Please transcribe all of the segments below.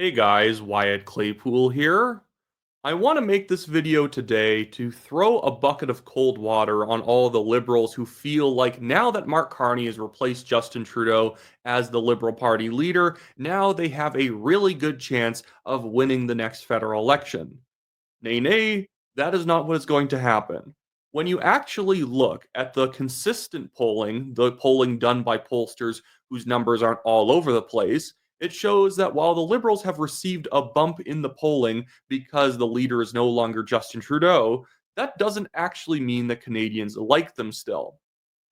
Hey guys, Wyatt Claypool here. I want to make this video today to throw a bucket of cold water on all the liberals who feel like now that Mark Carney has replaced Justin Trudeau as the Liberal Party leader, now they have a really good chance of winning the next federal election. Nay, nay, that is not what is going to happen. When you actually look at the consistent polling, the polling done by pollsters whose numbers aren't all over the place, it shows that while the Liberals have received a bump in the polling because the leader is no longer Justin Trudeau, that doesn't actually mean that Canadians like them still.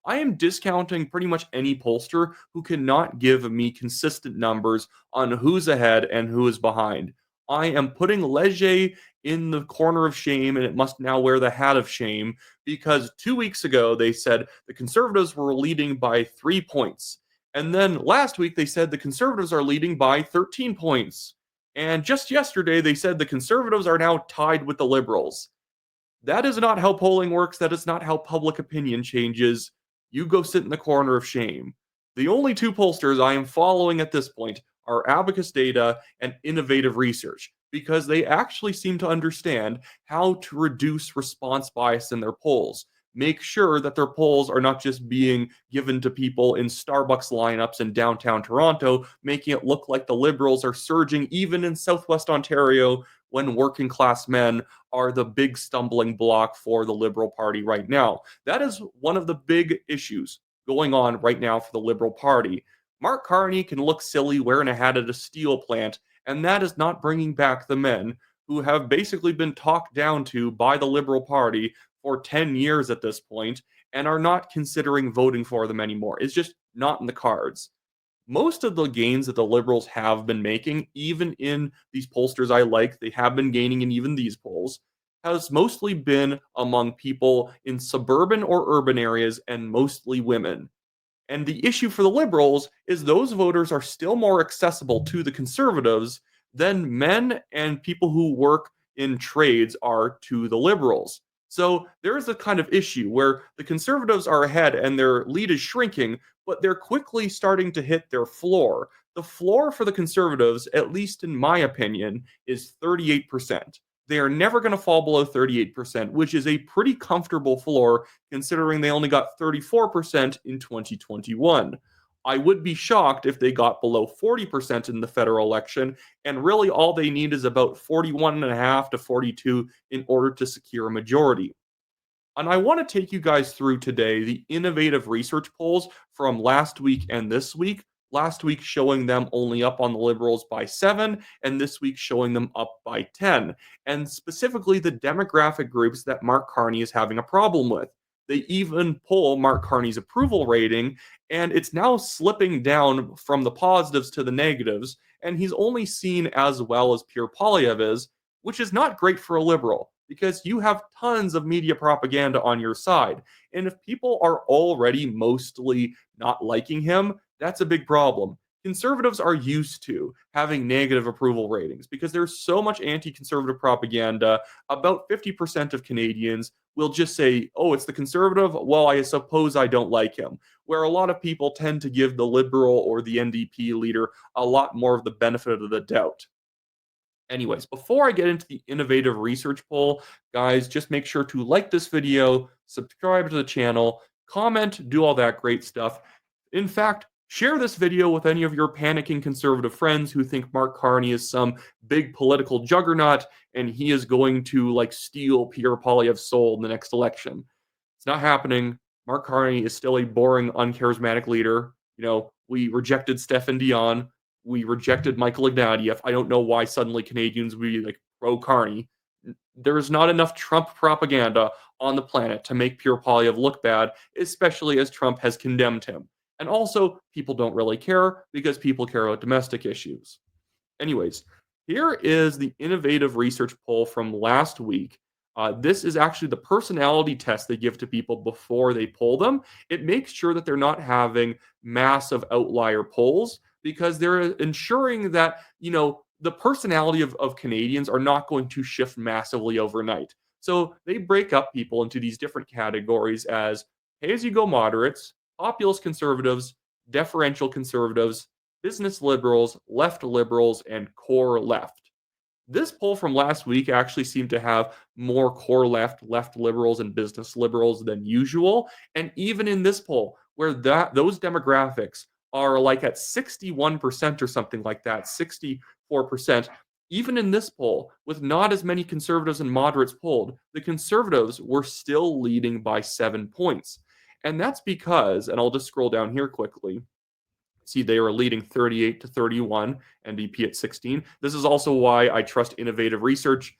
I am discounting pretty much any pollster who cannot give me consistent numbers on who's ahead and who is behind. I am putting Leger in the corner of shame, and it must now wear the hat of shame because 2 weeks ago they said the Conservatives were leading by 3 points. And then last week they said the Conservatives are leading by 13 points. And just yesterday they said the Conservatives are now tied with the Liberals. That is not how polling works. That is not how public opinion changes. You go sit in the corner of shame. The only two pollsters I am following at this point are Abacus Data and Innovative Research because they actually seem to understand how to reduce response bias in their polls. Make sure that their polls are not just being given to people in Starbucks lineups in downtown Toronto, making it look like the Liberals are surging even in Southwest Ontario when working class men are the big stumbling block for the Liberal Party right now. That is one of the big issues going on right now for the Liberal Party. Mark Carney can look silly wearing a hat at a steel plant, and that is not bringing back the men who have basically been talked down to by the Liberal Party for 10 years at this point and are not considering voting for them anymore. It's just not in the cards. Most of the gains that the Liberals have been making, even in these pollsters I like, they have been gaining in even these polls, has mostly been among people in suburban or urban areas and mostly women. And the issue for the Liberals is those voters are still more accessible to the Conservatives than men and people who work in trades are to the Liberals. So there is a kind of issue where the Conservatives are ahead and their lead is shrinking, but they're quickly starting to hit their floor. The floor for the Conservatives, at least in my opinion, is 38%. They are never going to fall below 38%, which is a pretty comfortable floor considering they only got 34% in 2021. I would be shocked if they got below 40% in the federal election, and really all they need is about 41.5 to 42 in order to secure a majority. And I want to take you guys through today the innovative research polls from last week and this week. Last week showing them only up on the Liberals by 7, and this week showing them up by 10. And specifically the demographic groups that Mark Carney is having a problem with. They even pull Mark Carney's approval rating, and it's now slipping down from the positives to the negatives, and he's only seen as well as Pierre Poilievre is, which is not great for a liberal because you have tons of media propaganda on your side. And if people are already mostly not liking him, that's a big problem. Conservatives are used to having negative approval ratings because there's so much anti conservative propaganda. About 50% of Canadians will just say, oh, it's the conservative. Well, I suppose I don't like him. Where a lot of people tend to give the liberal or the NDP leader a lot more of the benefit of the doubt. Anyways, before I get into the innovative research poll, guys, just make sure to like this video, subscribe to the channel, comment, do all that great stuff. In fact, share this video with any of your panicking conservative friends who think Mark Carney is some big political juggernaut and he is going to like steal Pierre Poilievre's soul in the next election. It's not happening. Mark Carney is still a boring, uncharismatic leader. We rejected Stephen Dion. We rejected Michael Ignatieff. I don't know why suddenly Canadians would be like pro Carney. There's not enough Trump propaganda on the planet to make Pierre Poilievre look bad, especially as Trump has condemned him. And also, people don't really care because people care about domestic issues. Anyways, here is the innovative research poll from last week. This is actually the personality test they give to people before they poll them. It makes sure that they're not having massive outlier polls because they're ensuring that, the personality of Canadians are not going to shift massively overnight. So they break up people into these different categories as pay as you go moderates, populist conservatives, deferential conservatives, business liberals, and core left. This poll from last week actually seemed to have more core left liberals, and business liberals than usual. And even in this poll, where those demographics are like at 61% or something like that, 64%, even in this poll, with not as many conservatives and moderates polled, the conservatives were still leading by 7 points. And that's because, and I'll just scroll down here quickly. See, they were leading 38 to 31, NDP at 16. This is also why I trust innovative research.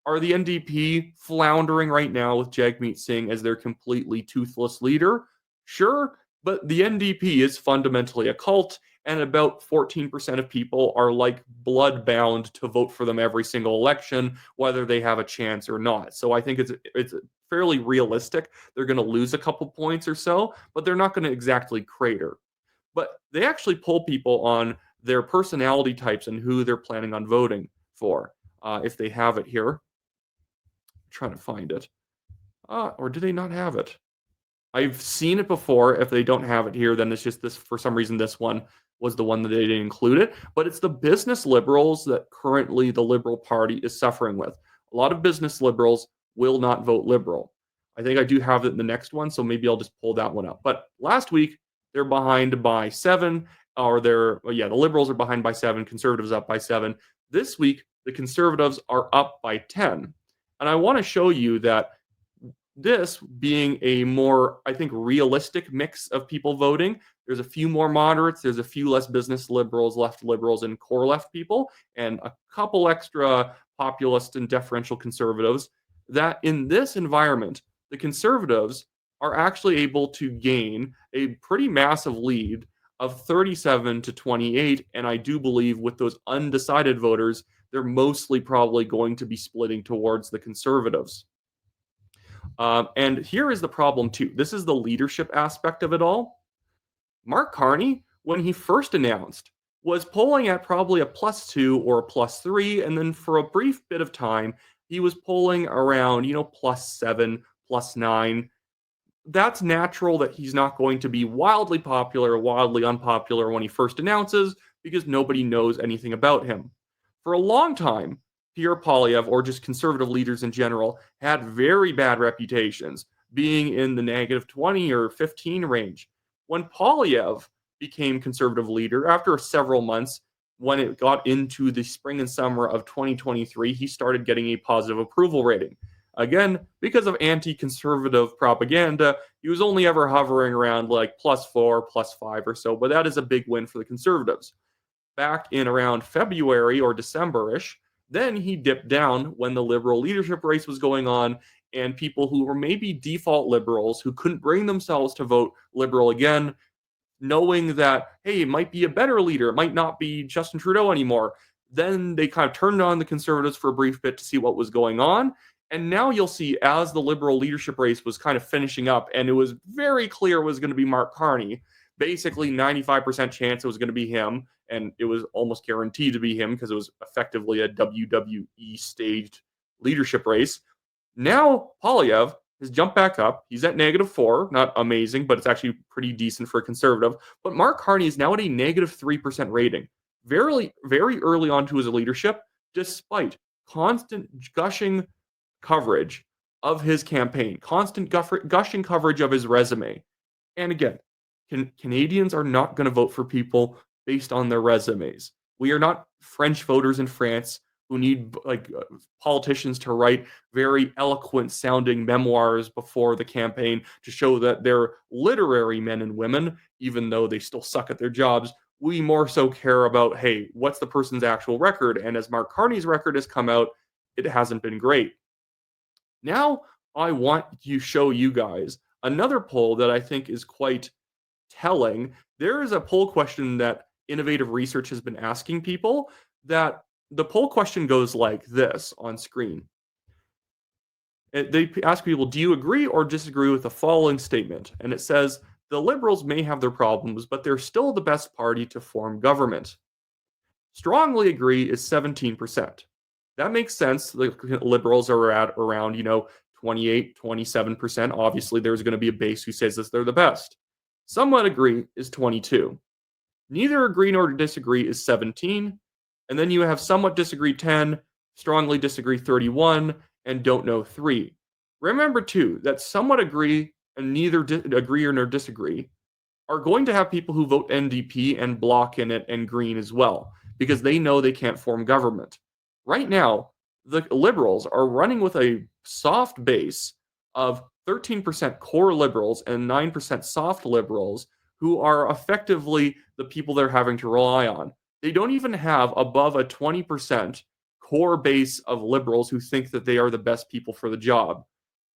Are the NDP floundering right now with Jagmeet Singh as their completely toothless leader? Sure, but the NDP is fundamentally a cult, and about 14% of people are like blood bound to vote for them every single election, whether they have a chance or not. So I think it's fairly realistic. They're going to lose a couple points or so, but they're not going to exactly crater. But they actually poll people on their personality types and who they're planning on voting for. If they have it here, I'm trying to find it. Or do they not have it? I've seen it before. If they don't have it here, then it's just this. For some reason, this one was the one that they didn't include it. But it's the business liberals that currently the Liberal Party is suffering with. A lot of business liberals will not vote Liberal. I think I do have it in the next one, so maybe I'll just pull that one up. But last week, they're behind by 7, or the Liberals are behind by 7, Conservatives up by 7. This week, the Conservatives are up by 10. And I want to show you that this being a more, I think, realistic mix of people voting. There's a few more moderates, there's a few less business liberals, left liberals, and core left people, and a couple extra populist and deferential conservatives. That in this environment, the conservatives are actually able to gain a pretty massive lead of 37 to 28. And I do believe with those undecided voters, they're mostly probably going to be splitting towards the conservatives. And here is the problem, too. This is the leadership aspect of it all. Mark Carney, when he first announced, was polling at probably a +2 or a +3. And then for a brief bit of time, he was polling around, +7, +9. That's natural that he's not going to be wildly popular or wildly unpopular when he first announces, because nobody knows anything about him. For a long time, Pierre Poilievre, or just conservative leaders in general, had very bad reputations, being in the -20 or 15 range. When Poilievre became conservative leader, after several months, when it got into the spring and summer of 2023, he started getting a positive approval rating. Again, because of anti-conservative propaganda, he was only ever hovering around like +4, +5 or so, but that is a big win for the conservatives. Back in around February or December-ish, then he dipped down when the Liberal leadership race was going on, and people who were maybe default Liberals who couldn't bring themselves to vote Liberal again, knowing that, hey, it might be a better leader, it might not be Justin Trudeau anymore, then they kind of turned on the Conservatives for a brief bit to see what was going on. And now you'll see, as the Liberal leadership race was kind of finishing up, and it was very clear it was going to be Mark Carney, basically 95% chance it was going to be him, and it was almost guaranteed to be him because it was effectively a WWE staged leadership race. Now Poilievre has jumped back up. He's at -4, not amazing, but it's actually pretty decent for a conservative. But Mark Carney is now at a -3% rating, very, very early on to his leadership, despite constant gushing coverage of his campaign, constant gushing coverage of his resume. And again, Canadians are not going to vote for people based on their resumes. We are not French voters in France who need politicians to write very eloquent sounding memoirs before the campaign to show that they're literary men and women, even though they still suck at their jobs. We more so care about, hey, what's the person's actual record? And as Mark Carney's record has come out, it hasn't been great. Now I want to show you guys another poll that I think is quite telling. There is a poll question that innovative research has been asking people, that the poll question goes like this on screen. They ask people, do you agree or disagree with the following statement? And it says, the Liberals may have their problems, but they're still the best party to form government. Strongly agree is 17%. That makes sense. The Liberals are at around, 28, 27%. Obviously, there's going to be a base who says that they're the best. Somewhat agree is 22. Neither agree nor disagree is 17. And then you have somewhat disagree 10, strongly disagree 31, and don't know 3. Remember, too, that somewhat agree and neither agree or nor disagree are going to have people who vote NDP and block in it and green as well, because they know they can't form government. Right now, the Liberals are running with a soft base of 13% core Liberals and 9% soft Liberals who are effectively the people they're having to rely on. They don't even have above a 20% core base of Liberals who think that they are the best people for the job.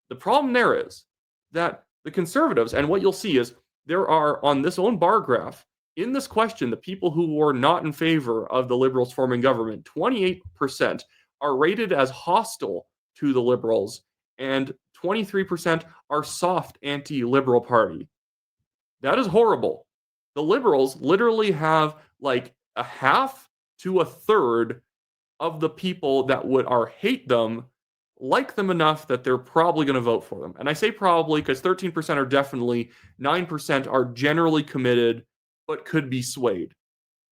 The problem there is that the Conservatives, and what you'll see is there are on this own bar graph, in this question, the people who were not in favor of the Liberals forming government, 28% are rated as hostile to the Liberals, and 23% are soft anti-Liberal party. That is horrible. The Liberals literally have like a half to a third of the people that would are hate them like them enough that they're probably going to vote for them. And I say probably because 13% are definitely, 9% are generally committed, but could be swayed.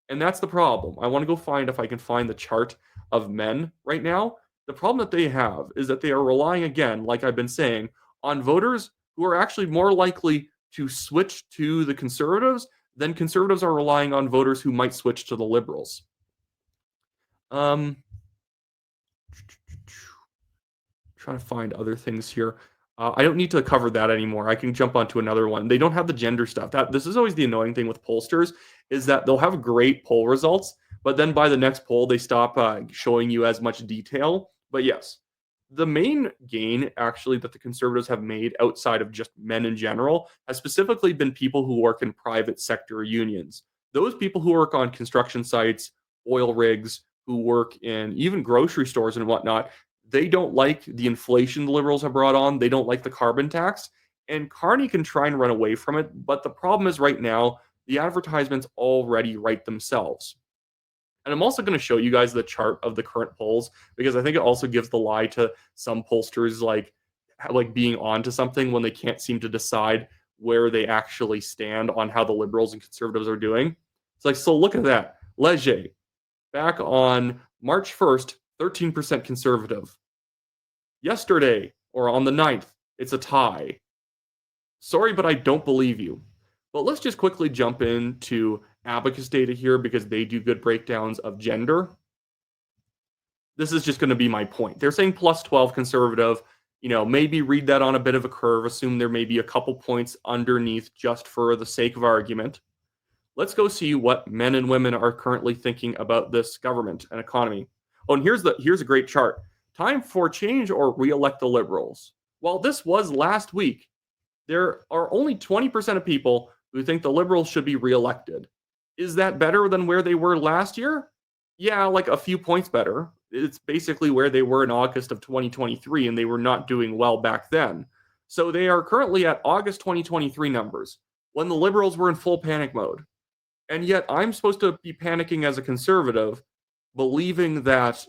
And that's the problem. I want to go find if I can find the chart of men right now. The problem that they have is that they are relying, again, like I've been saying, on voters who are actually more likely to switch to the Conservatives than Conservatives are relying on voters who might switch to the Liberals. Um, trying to find other things here. I don't need to cover that anymore. I can jump onto another one. They don't have the gender stuff. This is always the annoying thing with pollsters is that they'll have great poll results, but then by the next poll they stop showing you as much detail. But yes, the main gain actually that the Conservatives have made outside of just men in general has specifically been people who work in private sector unions. Those people who work on construction sites, oil rigs, who work in even grocery stores and whatnot, they don't like the inflation the Liberals have brought on. They don't like the carbon tax. And Carney can try and run away from it. But the problem is right now, the advertisements already write themselves. And I'm also going to show you guys the chart of the current polls because I think it also gives the lie to some pollsters like being onto something when they can't seem to decide where they actually stand on how the Liberals and Conservatives are doing. It's like, so look at that. Leger, back on March 1st, 13% Conservative. Yesterday, or on the 9th, it's a tie. Sorry, but I don't believe you. But let's just quickly jump into Abacus data here because they do good breakdowns of gender. This is just going to be my point. They're saying plus 12 Conservative. Maybe read that on a bit of a curve. Assume there may be a couple points underneath just for the sake of argument. Let's go see what men and women are currently thinking about this government and economy. Oh, and here's a great chart. Time for change or re-elect the Liberals. While this was last week, there are only 20% of people who think the Liberals should be re-elected. Is that better than where they were last year? Yeah, like a few points better. It's basically where they were in August of 2023, and they were not doing well back then. So they are currently at August 2023 numbers, when the Liberals were in full panic mode. And yet I'm supposed to be panicking as a conservative, believing that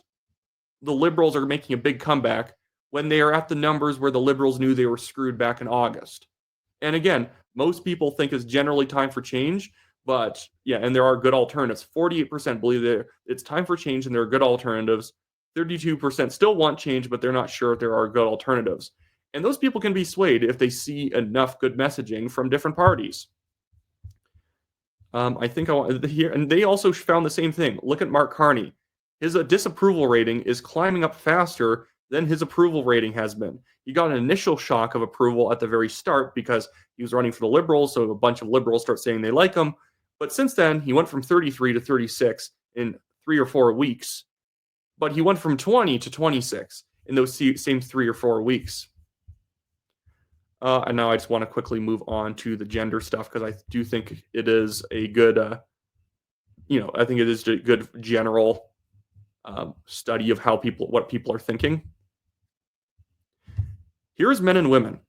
the Liberals are making a big comeback when they are at the numbers where the Liberals knew they were screwed back in August. And again, most people think it's generally time for change, but yeah, and there are good alternatives. 48% believe that it's time for change and there are good alternatives. 32% still want change, but they're not sure if there are good alternatives. And those people can be swayed if they see enough good messaging from different parties. I think I want here, and they also found the same thing. Look at Mark Carney. His disapproval rating is climbing up faster than his approval rating has been. He got an initial shock of approval at the very start because he was running for the Liberals, so a bunch of Liberals start saying they like him. But since then, he went from 33 to 36 in 3 or 4 weeks. But he went from 20 to 26 in those same 3 or 4 weeks. And now I just want to quickly move on to the gender stuff because I do think it is a good, I think it is a good general study of what people are thinking. Here's men and women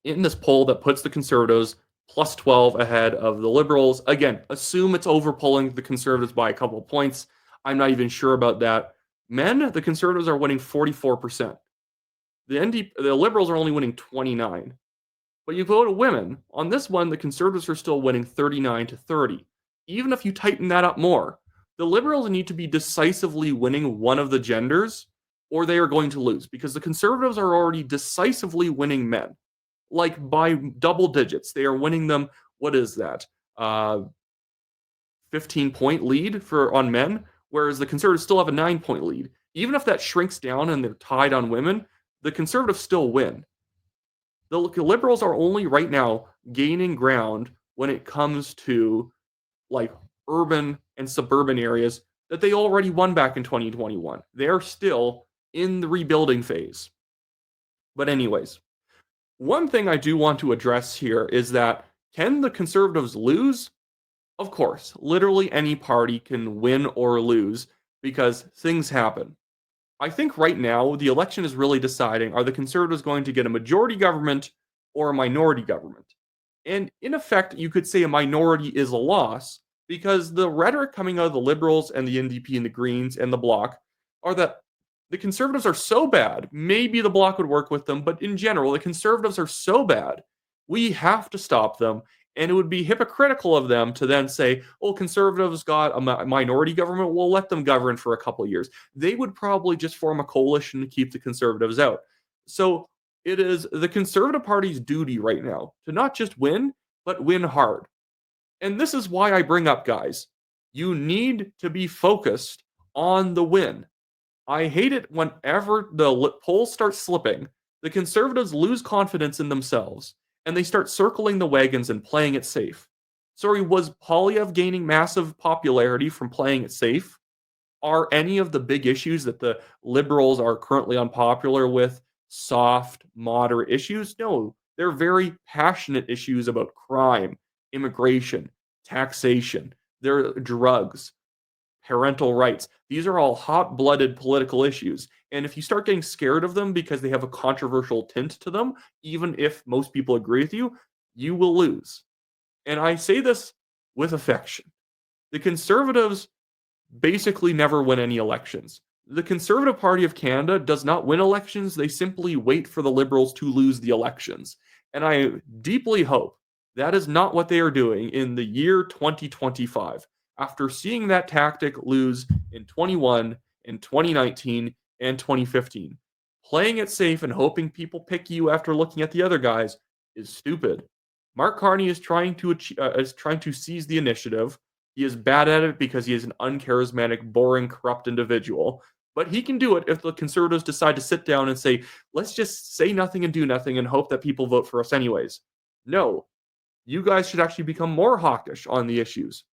in this poll that puts the Conservatives plus 12 ahead of the Liberals. Again, assume it's overpolling the Conservatives by a couple of points. I'm not even sure about that. Men, the Conservatives are winning 44%. The Liberals are only winning 29. But you go to women. On this one, the Conservatives are still winning 39 to 30. even if you tighten that up more, the Liberals need to be decisively winning one of the genders, or they are going to lose because the Conservatives are already decisively winning men, like by double digits. They are winning them. What is that? 15-point lead for on men, whereas the Conservatives still have a 9-point lead. Even if that shrinks down and they're tied on women, the Conservatives still win. The Liberals are only right now gaining ground when it comes to like urban and suburban areas that they already won back in 2021. They're still in the rebuilding phase. But anyways, one thing I do want to address here is that can the Conservatives lose? Of course, literally any party can win or lose because things happen. I think right now the election is really deciding, are the Conservatives going to get a majority government or a minority government? And in effect, you could say a minority is a loss because the rhetoric coming out of the Liberals and the NDP and the Greens and the Bloc are that the Conservatives are so bad. Maybe the Bloc would work with them, but in general, the Conservatives are so bad. We have to stop them. And it would be hypocritical of them to then say, oh, Conservatives got a minority government. We'll let them govern for a couple of years. They would probably just form a coalition to keep the Conservatives out. So it is the Conservative Party's duty right now to not just win, but win hard. And this is why I bring up, guys, you need to be focused on the win. I hate it whenever the polls start slipping, the Conservatives lose confidence in themselves, and they start circling the wagons and playing it safe. Sorry, was Polyev gaining massive popularity from playing it safe? Are any of the big issues that the Liberals are currently unpopular with soft, moderate issues? No, they're very passionate issues about crime, immigration, taxation, their drugs, parental rights. These are all hot-blooded political issues. And if you start getting scared of them because they have a controversial tint to them, even if most people agree with you, you will lose. And I say this with affection. The Conservatives basically never win any elections. The Conservative Party of Canada does not win elections. They simply wait for the Liberals to lose the elections. And I deeply hope that is not what they are doing in the year 2025. After seeing that tactic lose in 21, in 2019, and 2015, playing it safe and hoping people pick you after looking at the other guys is stupid. Mark Carney is trying to seize the initiative. He is bad at it because he is an uncharismatic, boring, corrupt individual. But he can do it if the Conservatives decide to sit down and say, let's just say nothing and do nothing and hope that people vote for us anyways. No, you guys should actually become more hawkish on the issues.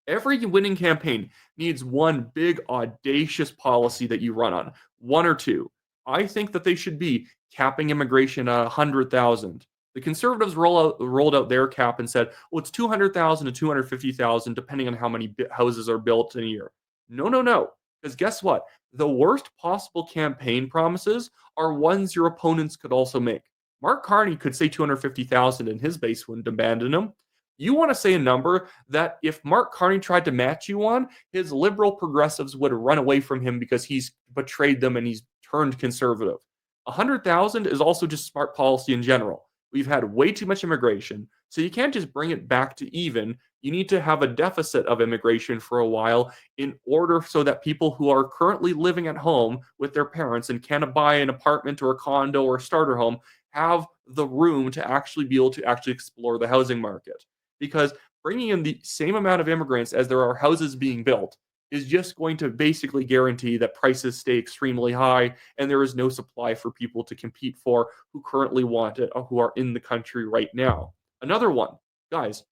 Every winning campaign needs one big, audacious policy that you run on, one or two. I think that they should be capping immigration at 100,000. The Conservatives rolled out their cap and said, well, it's 200,000 to 250,000, depending on how many houses are built in a year. No, no, no. Because guess what? The worst possible campaign promises are ones your opponents could also make. Mark Carney could say 250,000 and his base wouldn't abandon him. You want to say a number that if Mark Carney tried to match you on, his liberal progressives would run away from him because he's betrayed them and he's turned conservative. 100,000 is also just smart policy in general. We've had way too much immigration, so you can't just bring it back to even. You need to have a deficit of immigration for a while in order so that people who are currently living at home with their parents and can't buy an apartment or a condo or a starter home have the room to actually be able to actually explore the housing market. Because bringing in the same amount of immigrants as there are houses being built is just going to basically guarantee that prices stay extremely high and there is no supply for people to compete for who currently want it or who are in the country right now. Another one, guys,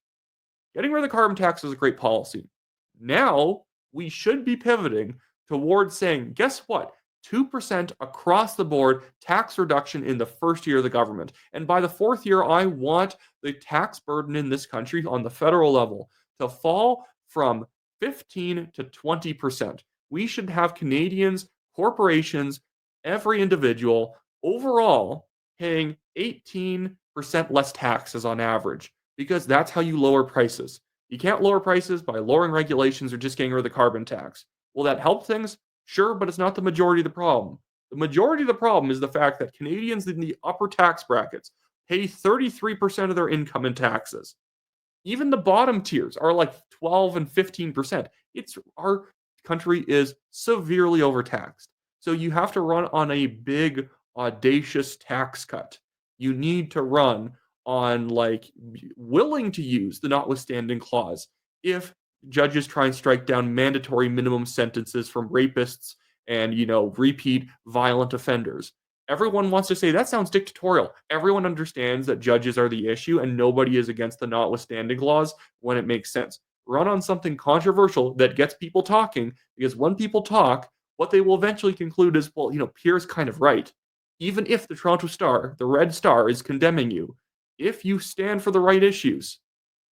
getting rid of the carbon tax is a great policy. Now we should be pivoting towards saying, guess what? 2% across the board tax reduction in the first year of the government. And by the fourth year, I want the tax burden in this country on the federal level to fall from 15 to 20%. We should have Canadians, corporations, every individual overall paying 18% less taxes on average because that's how you lower prices. You can't lower prices by lowering regulations or just getting rid of the carbon tax. Will that help things? Sure, but it's not the majority of the problem. The majority of the problem is the fact that Canadians in the upper tax brackets pay 33% of their income in taxes. Even the bottom tiers are like 12 and 15%. It's our country is severely overtaxed. So you have to run on a big, audacious tax cut. You need to run on like willing to use the notwithstanding clause if judges try and strike down mandatory minimum sentences from rapists and repeat violent offenders. Everyone wants to say that sounds dictatorial. Everyone understands that judges are the issue and nobody is against the notwithstanding clause when it makes sense. Run on something controversial that gets people talking, because when people talk, what they will eventually conclude is, well, Pierre's kind of right. Even if the Toronto Star, the Red Star, is condemning you, if you stand for the right issues,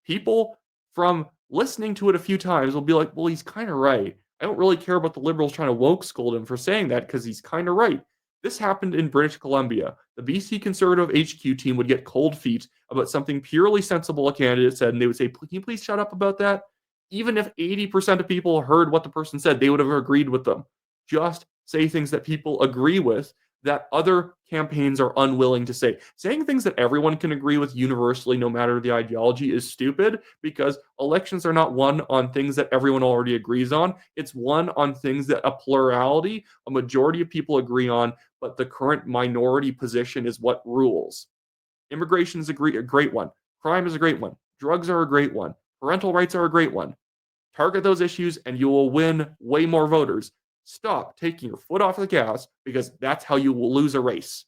people from listening to it a few times will be like, well, he's kind of right. I don't really care about the liberals trying to woke scold him for saying that because he's kind of right. This happened in British Columbia. The BC Conservative HQ team would get cold feet about something purely sensible a candidate said, and they would say, can you please shut up about that? Even if 80% of people heard what the person said, they would have agreed with them. Just say things that people agree with that other campaigns are unwilling to say. Saying things that everyone can agree with universally, no matter the ideology, is stupid because elections are not won on things that everyone already agrees on. It's won on things that a plurality, a majority of people agree on, but the current minority position is what rules. Immigration is a great one. Crime is a great one. Drugs are a great one. Parental rights are a great one. Target those issues and you will win way more voters. Stop taking your foot off the gas because that's how you will lose a race.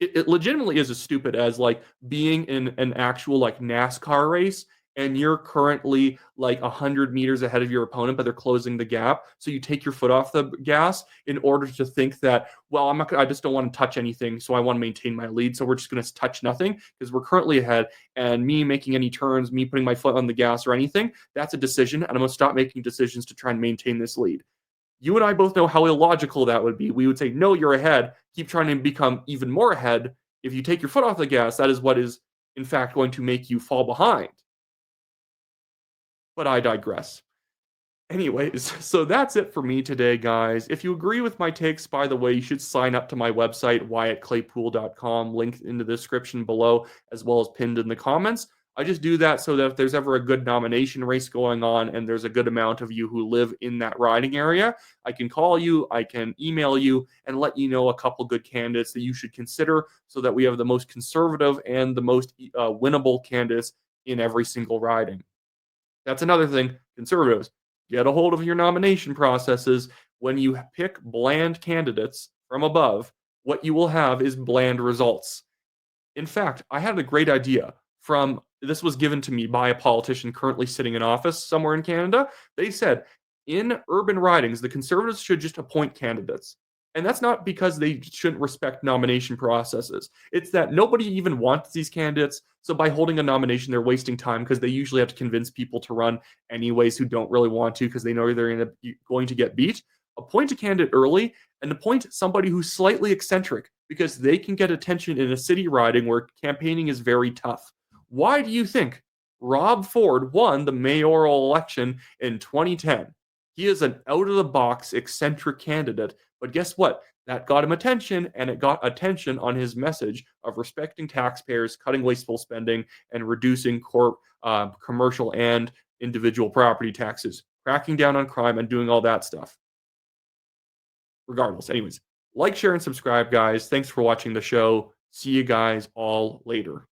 It legitimately is as stupid as like being in an actual like NASCAR race and you're currently like 100 meters ahead of your opponent, but they're closing the gap. So you take your foot off the gas in order to think that, well, I just don't want to touch anything. So I want to maintain my lead. So we're just going to touch nothing because we're currently ahead, and me making any turns, me putting my foot on the gas or anything, that's a decision. And I'm going to stop making decisions to try and maintain this lead. You and I both know how illogical that would be. We would say, no, you're ahead. Keep trying to become even more ahead. If you take your foot off the gas, that is what is, in fact, going to make you fall behind. But I digress. Anyways, so that's it for me today, guys. If you agree with my takes, by the way, you should sign up to my website, WyattClaypool.com, linked in the description below, as well as pinned in the comments. I just do that so that if there's ever a good nomination race going on and there's a good amount of you who live in that riding area, I can call you, I can email you, and let you know a couple good candidates that you should consider so that we have the most conservative and the most winnable candidates in every single riding. That's another thing, conservatives, get a hold of your nomination processes. When you pick bland candidates from above, what you will have is bland results. In fact, I had a great idea this was given to me by a politician currently sitting in office somewhere in Canada. They said, in urban ridings, the Conservatives should just appoint candidates. And that's not because they shouldn't respect nomination processes. It's that nobody even wants these candidates. So by holding a nomination, they're wasting time because they usually have to convince people to run anyways who don't really want to because they know they're going to get beat. Appoint a candidate early and appoint somebody who's slightly eccentric because they can get attention in a city riding where campaigning is very tough. Why do you think Rob Ford won the mayoral election in 2010? He is an out-of-the-box, eccentric candidate, but guess what? That got him attention, and it got attention on his message of respecting taxpayers, cutting wasteful spending, and reducing commercial and individual property taxes, cracking down on crime, and doing all that stuff. Regardless, anyways, like, share, and subscribe, guys. Thanks for watching the show. See you guys all later.